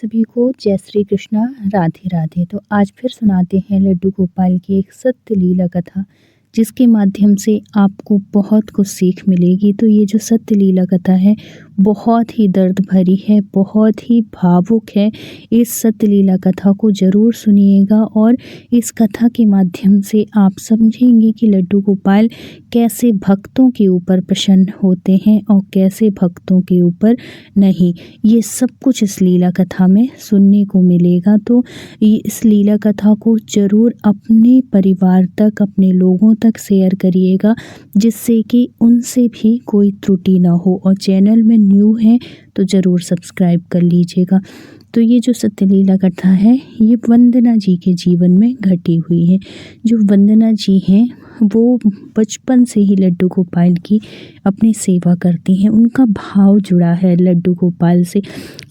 सभी को जय श्री कृष्णा, राधे राधे। तो आज फिर सुनाते हैं लड्डू गोपाल की एक सत्य लीला कथा, जिसके माध्यम से आपको बहुत कुछ सीख मिलेगी। तो ये जो सत्य लीला कथा है बहुत ही दर्द भरी है, बहुत ही भावुक है। इस सत्य लीला कथा को ज़रूर सुनिएगा और इस कथा के माध्यम से आप समझेंगे कि लड्डू गोपाल कैसे भक्तों के ऊपर प्रसन्न होते हैं और कैसे भक्तों के ऊपर नहीं। ये सब कुछ इस लीला कथा में सुनने को मिलेगा। तो इस लीला कथा को ज़रूर अपने परिवार तक, अपने लोगों तक शेयर करिएगा, जिससे कि उनसे भी कोई त्रुटि ना हो। और चैनल में न्यू है तो ज़रूर सब्सक्राइब कर लीजिएगा। तो ये जो सत्य लीला कथा है ये वंदना जी के जीवन में घटी हुई है। जो वंदना जी हैं वो बचपन से ही लड्डू गोपाल की अपनी सेवा करती हैं। उनका भाव जुड़ा है लड्डू गोपाल से।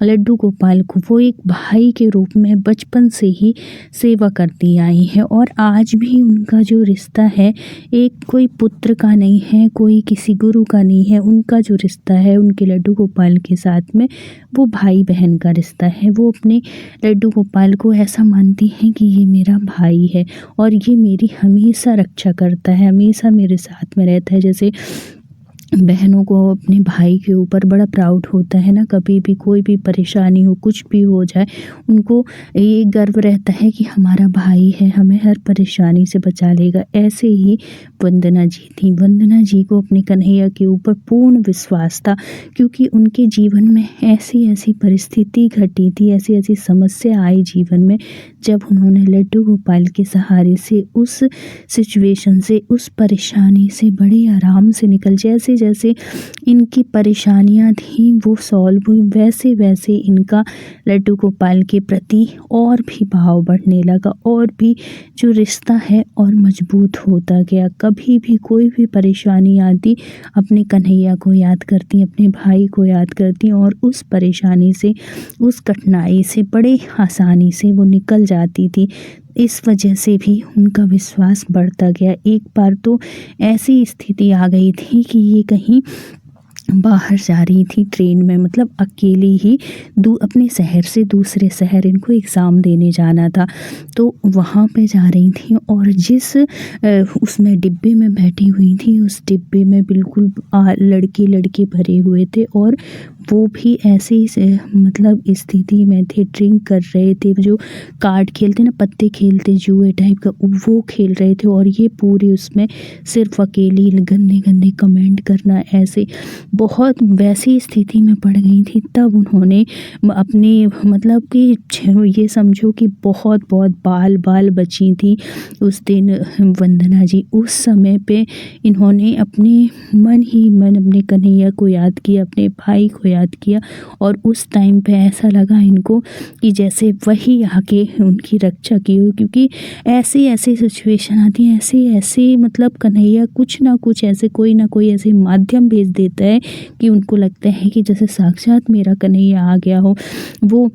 लड्डू गोपाल को वो एक भाई के रूप में बचपन से ही सेवा करती आई हैं और आज भी उनका जो रिश्ता है एक कोई पुत्र का नहीं है, कोई किसी गुरु का नहीं है। उनका जो रिश्ता है उनके लड्डू गोपाल के साथ में वो भाई बहन का रिश्ता है। वो अपने लड्डू गोपाल को ऐसा मानती हैं कि ये मेरा भाई है और ये मेरी हमेशा रक्षा करता है, हमेशा मेरे साथ में रहता है। जैसे बहनों को अपने भाई के ऊपर बड़ा प्राउड होता है ना, कभी भी कोई भी परेशानी हो, कुछ भी हो जाए, उनको ये गर्व रहता है कि हमारा भाई है, हमें हर परेशानी से बचा लेगा। ऐसे ही वंदना जी थी। वंदना जी को अपने कन्हैया के ऊपर पूर्ण विश्वास था, क्योंकि उनके जीवन में ऐसी ऐसी परिस्थिति घटी थी, ऐसी ऐसी समस्या आई जीवन में, जब उन्होंने लड्डू गोपाल के सहारे से उस सिचुएशन से, उस परेशानी से बड़े आराम से निकल, जैसे जैसे इनकी परेशानियां थी वो सॉल्व हुई, वैसे वैसे इनका लड्डू गोपाल के प्रति और भी भाव बढ़ने लगा और भी जो रिश्ता है और मजबूत होता गया। कभी भी कोई भी परेशानी आती, अपने कन्हैया को याद करती, अपने भाई को याद करती और उस परेशानी से, उस कठिनाई से बड़े आसानी से वो निकल जाती थी। इस वजह से भी उनका विश्वास बढ़ता गया। एक बार तो ऐसी स्थिति आ गई थी कि ये कहीं बाहर जा रही थी ट्रेन में, मतलब अकेली ही अपने शहर से दूसरे शहर इनको एग्ज़ाम देने जाना था। तो वहाँ पे जा रही थी और जिस उसमें डिब्बे में बैठी हुई थी, उस डिब्बे में बिल्कुल लड़के लड़के भरे हुए थे और वो भी ऐसी मतलब स्थिति में थे, ड्रिंक कर रहे थे, जो कार्ड खेलते ना, पत्ते खेलते, जुए टाइप का, वो खेल रहे थे। और ये पूरी उसमें सिर्फ अकेली गंदे गंदे कमेंट करना, ऐसे बहुत वैसी स्थिति में पड़ गई थी। तब उन्होंने अपने मतलब कि ये समझो कि बहुत बहुत बाल बाल बची थी उस दिन वंदना जी। उस समय पे इन्होंने अपने मन ही मन अपने कन्हैया को याद किया, अपने भाई को याद किया और उस टाइम पे ऐसा लगा इनको कि जैसे वही आके उनकी रक्षा की हो, क्योंकि ऐसी ऐसी सिचुएशन आती है, ऐसे ऐसे मतलब कन्हैया कुछ ना कुछ ऐसे कोई ना कोई ऐसे माध्यम भेज देता है कि उनको लगता है कि जैसे साक्षात मेरा कन्हैया आ गया हो। वो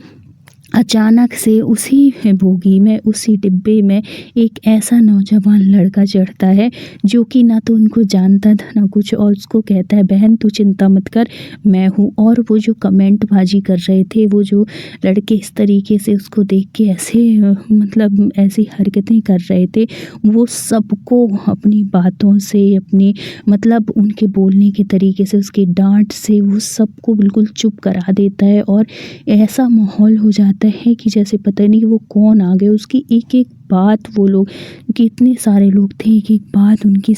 अचानक से उसी बोगी में, उसी डिब्बे में एक ऐसा नौजवान लड़का चढ़ता है जो कि ना तो उनको जानता था ना कुछ, और उसको कहता है, बहन तू चिंता मत कर, मैं हूँ। और वो जो कमेंट बाजी कर रहे थे, वो जो लड़के इस तरीके से उसको देख के ऐसे मतलब ऐसी हरकतें कर रहे थे, वो सबको अपनी बातों से, अपनी मतलब उनके बोलने के तरीके से, उसकी डांट से वो सबको बिल्कुल चुप करा देता है। और ऐसा माहौल हो जाता है कि जैसे पता नहीं वो कौन आ गए, उसकी एक एक बात वो लोग, क्योंकि इतने सारे लोग थे, एक एक बात उनकी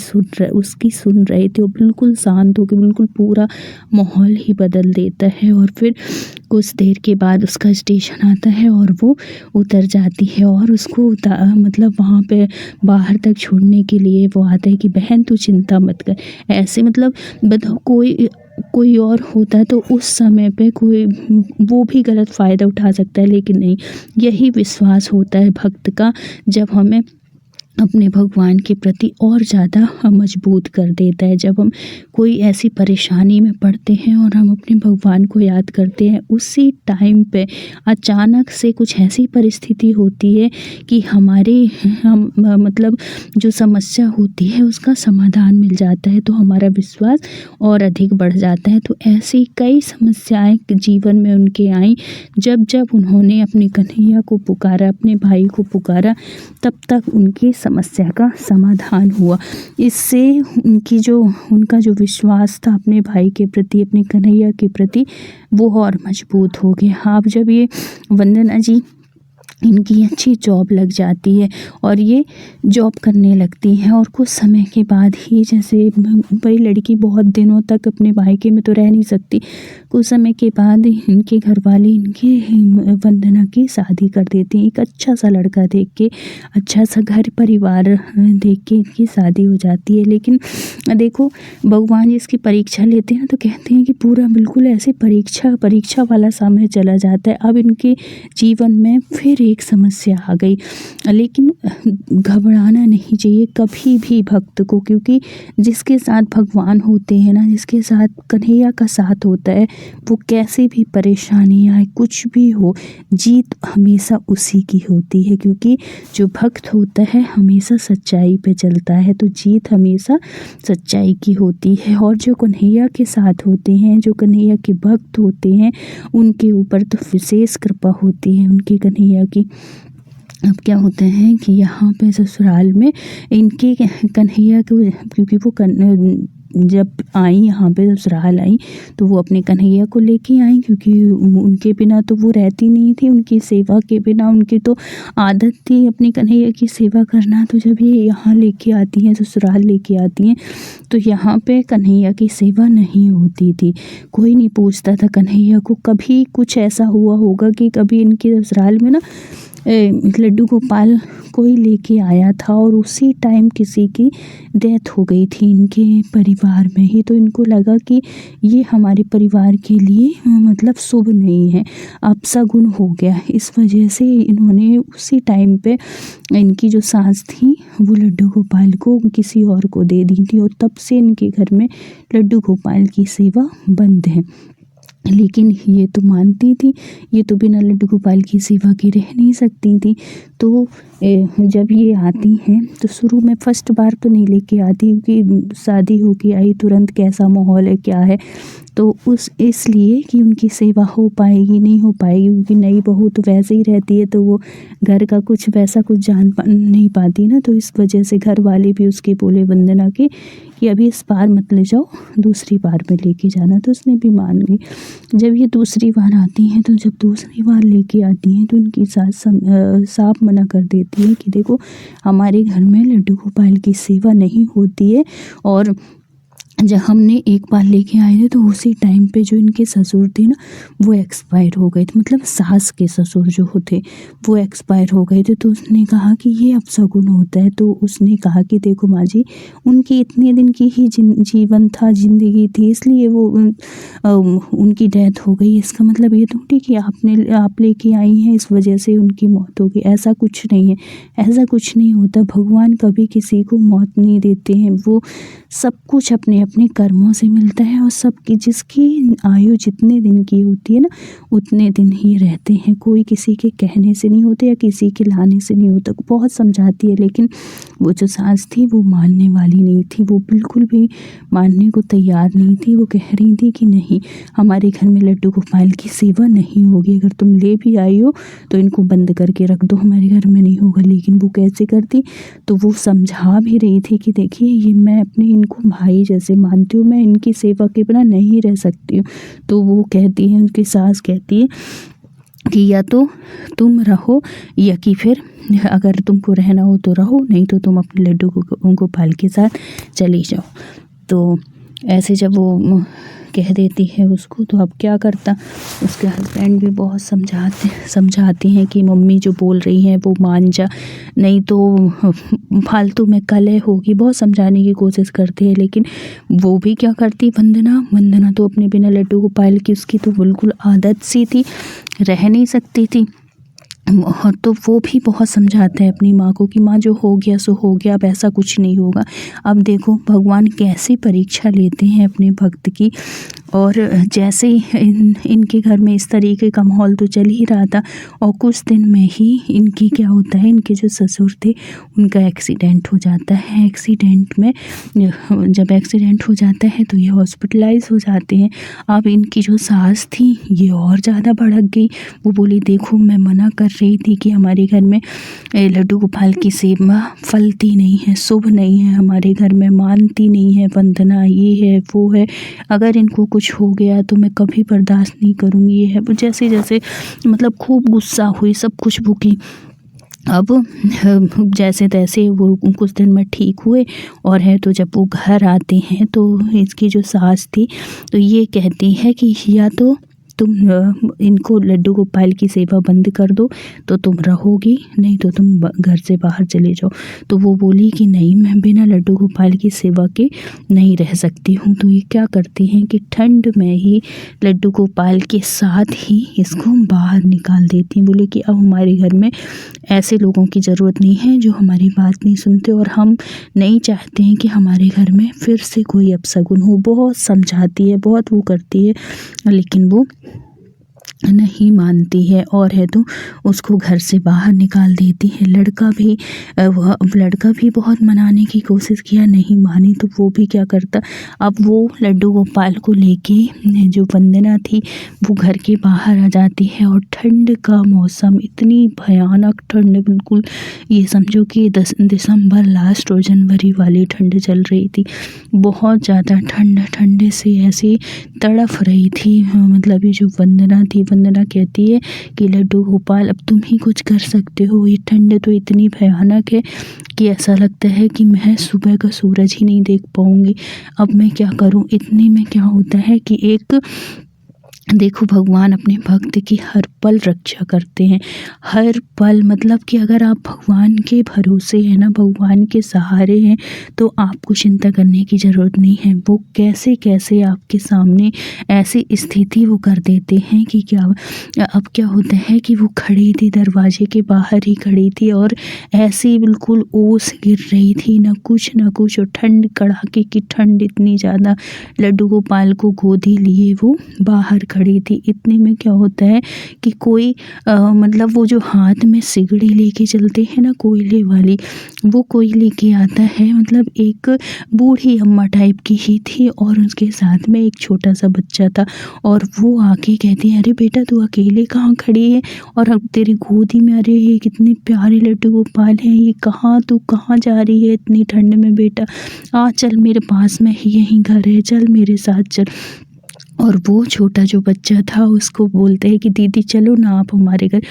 उसकी सुन रहे थे। वो बिल्कुल शांत होकर बिल्कुल पूरा माहौल ही बदल देता है। और फिर कुछ देर के बाद उसका स्टेशन आता है और वो उतर जाती है और उसको मतलब वहाँ पे बाहर तक छोड़ने के लिए वो आता है कि बहन तू चिंता मत कर। ऐसे मतलब बताओ, कोई और होता है तो उस समय पे कोई वो भी गलत फ़ायदा उठा सकता है, लेकिन नहीं, यही विश्वास होता है भक्त का। जब हमें अपने भगवान के प्रति और ज़्यादा मजबूत कर देता है। जब हम कोई ऐसी परेशानी में पड़ते हैं और हम अपने भगवान को याद करते हैं, उसी टाइम पे अचानक से कुछ ऐसी परिस्थिति होती है कि हम मतलब जो समस्या होती है उसका समाधान मिल जाता है, तो हमारा विश्वास और अधिक बढ़ जाता है। तो ऐसी कई समस्याएं जीवन में उनके आई, जब जब उन्होंने अपने कन्हैया को पुकारा, अपने भाई को पुकारा, तब तक उनकी समस्या का समाधान हुआ। इससे उनका जो विश्वास था अपने भाई के प्रति, अपने कन्हैया के प्रति, वो और मजबूत हो गया। अब जब ये वंदना जी, इनकी अच्छी जॉब लग जाती है और ये जॉब करने लगती हैं, और कुछ समय के बाद ही, जैसे वही लड़की बहुत दिनों तक अपने भाईके में तो रह नहीं सकती, कुछ समय के बाद इनके घर वाले इनकी वंदना की शादी कर देती हैं। एक अच्छा सा लड़का देख के, अच्छा सा घर परिवार देख के इनकी शादी हो जाती है। लेकिन देखो, भगवान जी इसकी परीक्षा लेते हैं तो कहते हैं कि पूरा बिल्कुल ऐसे परीक्षा वाला समय चला जाता है। अब इनके जीवन में फिर एक समस्या आ गई, लेकिन घबराना नहीं चाहिए कभी भी भक्त को, क्योंकि जिसके साथ भगवान होते हैं ना, जिसके साथ कन्हैया का साथ होता है, वो कैसे भी परेशानी आए, कुछ भी हो, जीत हमेशा उसी की होती है। क्योंकि जो भक्त होता है हमेशा सच्चाई पे चलता है, तो जीत हमेशा सच्चाई की होती है। और जो कन्हैया के साथ होते हैं, जो कन्हैया के भक्त होते हैं, उनके ऊपर तो विशेष कृपा होती है उनके कन्हैया की। अब क्या होता है कि यहाँ पे ससुराल में इनके कन्हैया को, क्योंकि वो जब आई यहाँ पे ससुराल आई तो वो अपने कन्हैया को लेके आई, क्योंकि उनके बिना तो वो रहती नहीं थी, उनकी सेवा के बिना उनकी तो आदत थी अपनी कन्हैया की सेवा करना। तो जब ये यहाँ लेके आती हैं, ससुराल लेके आती हैं, तो यहाँ पे कन्हैया की सेवा नहीं होती थी, कोई नहीं पूछता था कन्हैया को। कभी कुछ ऐसा हुआ होगा कि कभी इनके ससुराल में ना लड्डू गोपाल कोई लेके आया था और उसी टाइम किसी की डेथ हो गई थी इनके परिवार में ही, तो इनको लगा कि ये हमारे परिवार के लिए मतलब शुभ नहीं है, अपशगुन हो गया। इस वजह से इन्होंने उसी टाइम पे इनकी जो सास थी वो लड्डू गोपाल को किसी और को दे दी थी, और तब से इनके घर में लड्डू गोपाल की सेवा बंद है। लेकिन ये तो मानती थी, ये तो बिना लड्डू गोपाल की सेवा के रह नहीं सकती थी। तो जब ये आती हैं तो शुरू में फर्स्ट बार तो नहीं लेके आती, क्योंकि शादी होके आई तुरंत, कैसा माहौल है क्या है, तो इसलिए कि उनकी सेवा हो पाएगी नहीं हो पाएगी, क्योंकि नई बहू तो वैसे ही रहती है, तो वो घर का कुछ वैसा कुछ जान नहीं पाती ना। तो इस वजह से घर वाले भी उसके बोले वंदना के कि अभी इस बार मत ले जाओ, दूसरी बार में लेके जाना, तो उसने भी मान गई। जब ये दूसरी बार आती हैं, तो जब दूसरी बार लेके आती हैं तो उनकी सास साफ मना कर देती है कि देखो, हमारे घर में लड्डू गोपाल की सेवा नहीं होती है, और जब हमने एक बार लेके आए थे तो उसी टाइम पे जो इनके ससुर थे ना वो एक्सपायर हो गए थे, मतलब सास के ससुर जो होते वो एक्सपायर हो गए थे। तो उसने कहा कि ये अपशगुन होता है। तो उसने कहा कि देखो माँ जी, उनकी इतने दिन की ही जीवन था, जिंदगी थी, इसलिए वो उनकी डेथ हो गई। इसका मतलब ये थोड़ी कि आप लेके आई हैं इस वजह से उनकी मौत हो गई, ऐसा कुछ नहीं है, ऐसा कुछ नहीं होता। भगवान कभी किसी को मौत नहीं देते हैं, वो सब कुछ अपने अपने कर्मों से मिलता है, और सबकी जिसकी आयु जितने दिन की होती है ना उतने दिन ही रहते हैं। कोई किसी के कहने से नहीं होते या किसी के लाने से नहीं होता। बहुत समझाती है, लेकिन वो जो सास थी वो मानने वाली नहीं थी, वो बिल्कुल भी मानने को तैयार नहीं थी। वो कह रही थी कि नहीं, हमारे घर में लड्डू गोपाल की सेवा नहीं होगी, अगर तुम ले भी आई हो तो इनको बंद करके रख दो, हमारे घर में नहीं होगा। लेकिन वो कैसे करती, तो वो समझा भी रही थी कि देखिए, ये मैं अपने इनको भाई जैसे मानती हूँ, मैं इनकी सेवा के बिना नहीं रह सकती हूँ। तो वो कहती है, उनकी सास कहती है कि या तो तुम रहो, या कि फिर अगर तुमको रहना हो तो रहो, नहीं तो तुम अपने लड्डू गोपाल के साथ चली जाओ। तो ऐसे जब वो कह देती है उसको, तो अब क्या करता, उसके हस्बैंड भी बहुत समझाते हैं कि मम्मी जो बोल रही हैं वो मान जा, नहीं तो फालतू में कलह होगी। बहुत समझाने की कोशिश करते हैं, लेकिन वो भी क्या करती, वंदना तो अपने बिना लड्डू गोपाल की, उसकी तो बिल्कुल आदत सी थी, रह नहीं सकती थी। तो वो भी बहुत समझाता है अपनी माँ को कि माँ जो हो गया सो हो गया, अब ऐसा कुछ नहीं होगा। अब देखो भगवान कैसी परीक्षा लेते हैं अपने भक्त की। और जैसे ही इनके घर में इस तरीके का माहौल तो चल ही रहा था, और कुछ दिन में ही इनकी क्या होता है, इनके जो ससुर थे उनका एक्सीडेंट हो जाता है। एक्सीडेंट में जब एक्सीडेंट हो जाता है तो ये हॉस्पिटलाइज हो जाते हैं। अब इनकी जो सास थी ये और ज़्यादा भड़क गई। वो बोली देखो मैं मना कर रही थी कि हमारे घर में लड्डू गोपाल की सेवा फलती नहीं है, शुभ नहीं है, हमारे घर में मानती नहीं है, वंदना ये है वो है, अगर इनको कुछ हो गया तो मैं कभी बर्दाश्त नहीं करूँगी, ये है वो। जैसे जैसे मतलब खूब गुस्सा हुई, सब कुछ भूकी। अब जैसे तैसे वो कुछ दिन में ठीक हुए, और है तो जब वो घर आते हैं तो इसकी जो सास थी तो ये कहती है कि या तो तुम इनको लड्डू गोपाल की सेवा बंद कर दो तो तुम रहोगी, नहीं तो तुम घर से बाहर चले जाओ। तो वो बोली कि नहीं, मैं बिना लड्डू गोपाल की सेवा के नहीं रह सकती हूँ। तो ये क्या करती हैं कि ठंड में ही लड्डू गोपाल के साथ ही इसको बाहर निकाल देती हैं। बोले कि अब हमारे घर में ऐसे लोगों की ज़रूरत नहीं है जो हमारी बात नहीं सुनते, और हम नहीं चाहते हैं कि हमारे घर में फिर से कोई अपशगुन हो। बहुत समझाती है, बहुत वो करती है, लेकिन वो नहीं मानती है, और है तो उसको घर से बाहर निकाल देती है। लड़का भी बहुत मनाने की कोशिश किया, नहीं मानी। तो वो भी क्या करता, अब वो लड्डू गोपाल को लेके जो वंदना थी वो घर के बाहर आ जाती है। और ठंड का मौसम, इतनी भयानक ठंड, बिल्कुल ये समझो कि दिसंबर लास्ट और जनवरी वाली ठंड चल रही थी। बहुत ज़्यादा ठंडे से ऐसी तड़फ रही थी। मतलब ये जो वंदना थी, वंदना कहती है कि लड्डू गोपाल अब तुम ही कुछ कर सकते हो, ये ठंड तो इतनी भयानक है कि ऐसा लगता है कि मैं सुबह का सूरज ही नहीं देख पाऊँगी, अब मैं क्या करूँ। इतने में क्या होता है कि एक देखो भगवान अपने भक्त की हर पल रक्षा करते हैं, हर पल। मतलब कि अगर आप भगवान के भरोसे हैं ना, भगवान के सहारे हैं, तो आपको चिंता करने की ज़रूरत नहीं है। वो कैसे कैसे आपके सामने ऐसी स्थिति वो कर देते हैं कि अब क्या होता है कि वो खड़ी थी, दरवाजे के बाहर ही खड़ी थी, और ऐसी बिल्कुल ओस गिर रही थी, ना कुछ, और ठंड, कड़ाके की ठंड इतनी ज़्यादा। लड्डू गोपाल को गोदी लिए वो बाहर खड़ी थी। इतने में क्या होता है कि कोई मतलब वो जो हाथ में सिगड़ी लेके चलते हैं ना, कोयले वाली, वो कोई लेके आता है। मतलब एक बूढ़ी अम्मा टाइप की ही थी, और उसके साथ में एक छोटा सा बच्चा था। और वो आके कहती है, अरे बेटा तू अकेले कहाँ खड़ी है, और अब तेरी गोदी में, अरे ये कितने प्यारे लड्डू गोपाल हैं, ये तू कहाँ जा रही है इतनी ठंड में बेटा, आ चल मेरे पास में ही यहीं घर है, चल मेरे साथ चल। और वो छोटा जो बच्चा था उसको बोलते हैं कि दीदी चलो ना आप हमारे घर।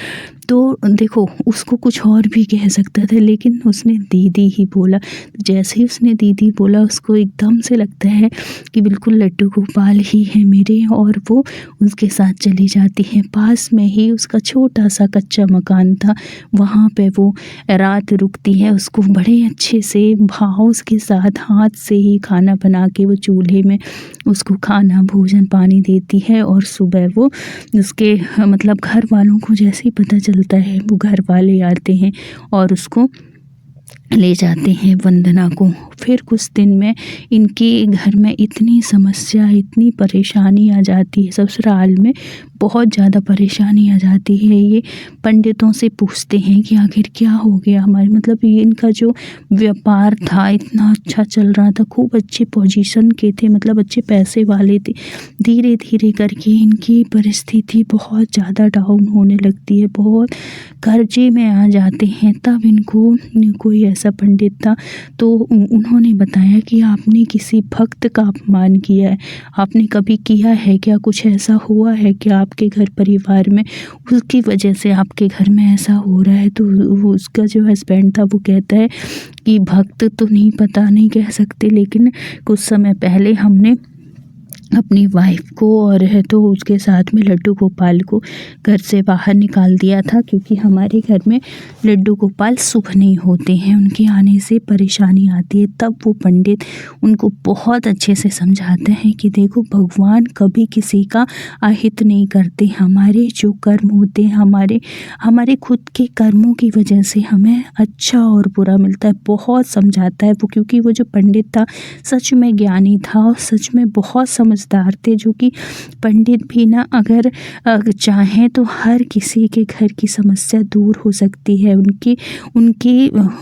तो देखो उसको कुछ और भी कह सकता था, लेकिन उसने दीदी ही बोला। जैसे ही उसने दीदी बोला, उसको एकदम से लगता है कि बिल्कुल लड्डू गोपाल ही है मेरे, और वो उसके साथ चली जाती है। पास में ही उसका छोटा सा कच्चा मकान था, वहाँ पे वो रात रुकती है। उसको बड़े अच्छे से भाव के साथ हाथ से ही खाना बना के वो चूल्हे में उसको खाना, भोजन, पानी देती है। और सुबह वो उसके मतलब घर वालों को जैसे ही पता चलता है, वो घर वाले आते हैं और उसको ले जाते हैं वंदना को। फिर कुछ दिन में इनके घर में इतनी समस्या, इतनी परेशानी आ जाती है, ससुराल में बहुत ज़्यादा परेशानी आ जाती है। ये पंडितों से पूछते हैं कि आखिर क्या हो गया हमारे, मतलब ये इनका जो व्यापार था इतना अच्छा चल रहा था, खूब अच्छे पोजीशन के थे, मतलब अच्छे पैसे वाले थे। धीरे धीरे करके इनकी परिस्थिति बहुत ज़्यादा डाउन होने लगती है, बहुत कर्जे में आ जाते हैं। तब इनको कोई ऐसा पंडित था, तो उन्होंने बताया कि आपने किसी भक्त का अपमान किया है, आपने कभी किया है क्या, कुछ ऐसा हुआ है क्या आपके घर परिवार में, उसकी वजह से आपके घर में ऐसा हो रहा है। तो वो उसका जो हस्बैंड था वो कहता है कि भक्त तो नहीं, पता नहीं कह सकते, लेकिन कुछ समय पहले हमने अपनी वाइफ को और है तो उसके साथ में लड्डू गोपाल को घर से बाहर निकाल दिया था, क्योंकि हमारे घर में लड्डू गोपाल शुभ नहीं होते हैं, उनके आने से परेशानी आती है। तब वो पंडित उनको बहुत अच्छे से समझाते हैं कि देखो, भगवान कभी किसी का अहित नहीं करते। हमारे जो कर्म होते हैं, हमारे खुद के कर्मों की वजह से हमें अच्छा और बुरा मिलता है। बहुत समझाता है वो, क्योंकि वो जो पंडित था सच में ज्ञानी था और सच में बहुत समझदार थे। जो कि पंडित भी ना अगर चाहें तो हर किसी के घर की समस्या दूर हो सकती है। उनके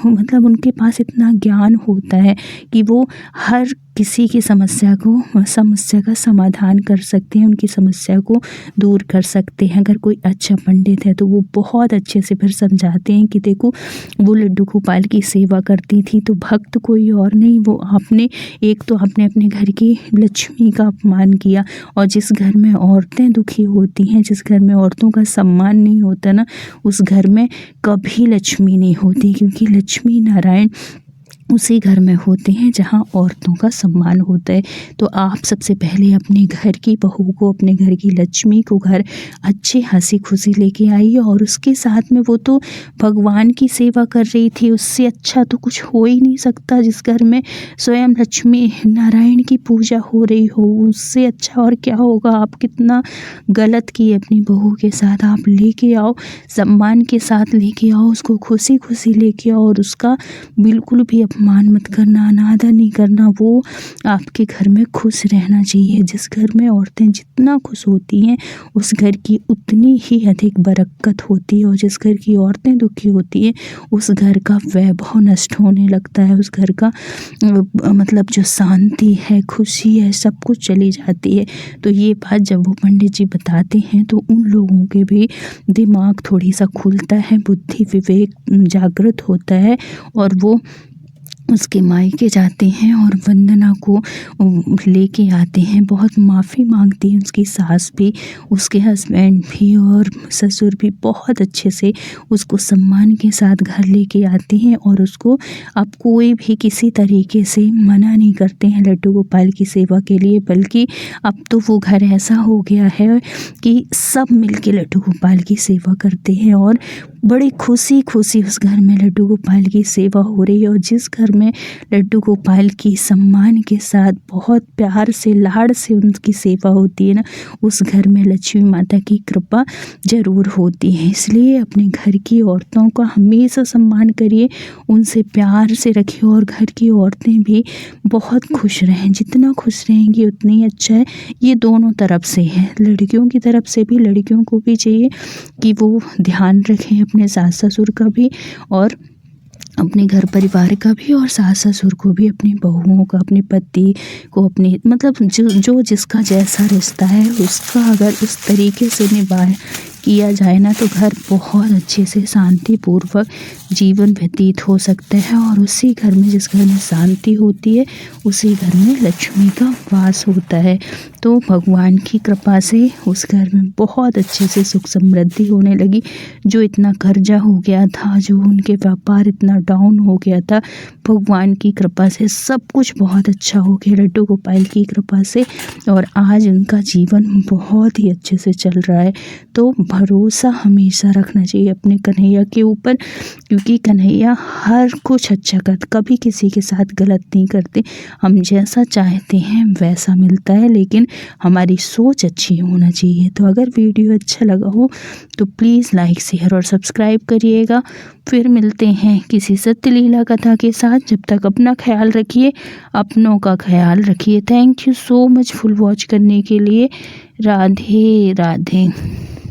मतलब उनके पास इतना ज्ञान होता है कि वो हर किसी की समस्या का समाधान कर सकते हैं, उनकी समस्या को दूर कर सकते हैं। अगर कोई अच्छा पंडित है तो वो बहुत अच्छे से फिर समझाते हैं कि देखो, वो लड्डू गोपाल की सेवा करती थी तो भक्त कोई और नहीं, वो आपने अपने घर की लक्ष्मी का अपमान किया। और जिस घर में औरतें दुखी होती हैं, जिस घर में औरतों का सम्मान नहीं होता ना, उस घर में कभी लक्ष्मी नहीं होती, क्योंकि लक्ष्मी नारायण उसी घर में होते हैं जहाँ औरतों का सम्मान होता है। तो आप सबसे पहले अपने घर की बहू को, अपने घर की लक्ष्मी को घर अच्छे हंसी खुशी लेके आइए। और उसके साथ में वो तो भगवान की सेवा कर रही थी, उससे अच्छा तो कुछ हो ही नहीं सकता। जिस घर में स्वयं लक्ष्मी नारायण की पूजा हो रही हो, उससे अच्छा और क्या होगा। आप कितना गलत किए अपनी बहू के साथ। आप लेके आओ, सम्मान के साथ लेके आओ, उसको खुशी खुशी लेके आओ, और उसका बिल्कुल भी अपमान मत करना, अनादर नहीं करना। वो आपके घर में खुश रहना चाहिए। जिस घर में औरतें जितना खुश होती हैं, उस घर की उतनी ही अधिक बरकत होती है। और जिस घर की औरतें दुखी होती हैं, उस घर का वैभव नष्ट होने लगता है। उस घर का मतलब जो शांति है, खुशी है, सब कुछ चली जाती है। तो ये बात जब वो पंडित जी बताते हैं तो उन लोगों के भी दिमाग थोड़ी सा खुलता है, बुद्धि विवेक जागृत होता है, और वो उसके मायके जाते हैं और वंदना को लेके आते हैं। बहुत माफ़ी मांगती है उसकी सास भी, उसके हस्बैंड भी और ससुर भी बहुत अच्छे से उसको सम्मान के साथ घर लेके आते हैं। और उसको अब कोई भी किसी तरीके से मना नहीं करते हैं लड्डू गोपाल की सेवा के लिए, बल्कि अब तो वो घर ऐसा हो गया है कि सब मिलके लड्डू गोपाल की सेवा करते हैं। और बड़ी खुशी खुशी उस घर में लड्डू गोपाल की सेवा हो रही है। और जिस घर में लड्डू गोपाल की सम्मान के साथ बहुत प्यार से, लाड़ से उनकी सेवा होती है ना, उस घर में लक्ष्मी माता की कृपा जरूर होती है। इसलिए अपने घर की औरतों का हमेशा सम्मान करिए, उनसे प्यार से रखिए, और घर की औरतें भी बहुत खुश रहें। जितना खुश रहेंगी उतना ही अच्छा है। ये दोनों तरफ से है, लड़कियों की तरफ से भी। लड़कियों को भी चाहिए कि वो ध्यान रखें अपने सास ससुर का भी, और अपने घर परिवार का भी, और सास ससुर को भी, अपनी बहुओं का, अपने पति को, अपने मतलब जो जिसका जैसा रिश्ता है उसका अगर उस तरीके से निभाए किया जाए ना, तो घर बहुत अच्छे से शांतिपूर्वक जीवन व्यतीत हो सकता है। और उसी घर में, जिस घर में शांति होती है, उसी घर में लक्ष्मी का वास होता है। तो भगवान की कृपा से उस घर में बहुत अच्छे से सुख समृद्धि होने लगी। जो इतना कर्जा हो गया था, जो उनके व्यापार इतना डाउन हो गया था, भगवान की कृपा से सब कुछ बहुत अच्छा हो गया, लड्डू गोपाल की कृपा से। और आज उनका जीवन बहुत ही अच्छे से चल रहा है। तो भरोसा हमेशा रखना चाहिए अपने कन्हैया के ऊपर, क्योंकि कन्हैया हर कुछ अच्छा करते, कभी किसी के साथ गलत नहीं करते। हम जैसा चाहते हैं वैसा मिलता है, लेकिन हमारी सोच अच्छी होना चाहिए। तो अगर वीडियो अच्छा लगा हो तो प्लीज़ लाइक, शेयर और सब्सक्राइब करिएगा। फिर मिलते हैं किसी सत्य लीला कथा के साथ। जब तक अपना ख्याल रखिए, अपनों का ख्याल रखिए। Thank you so much full watch करने के लिए। राधे राधे।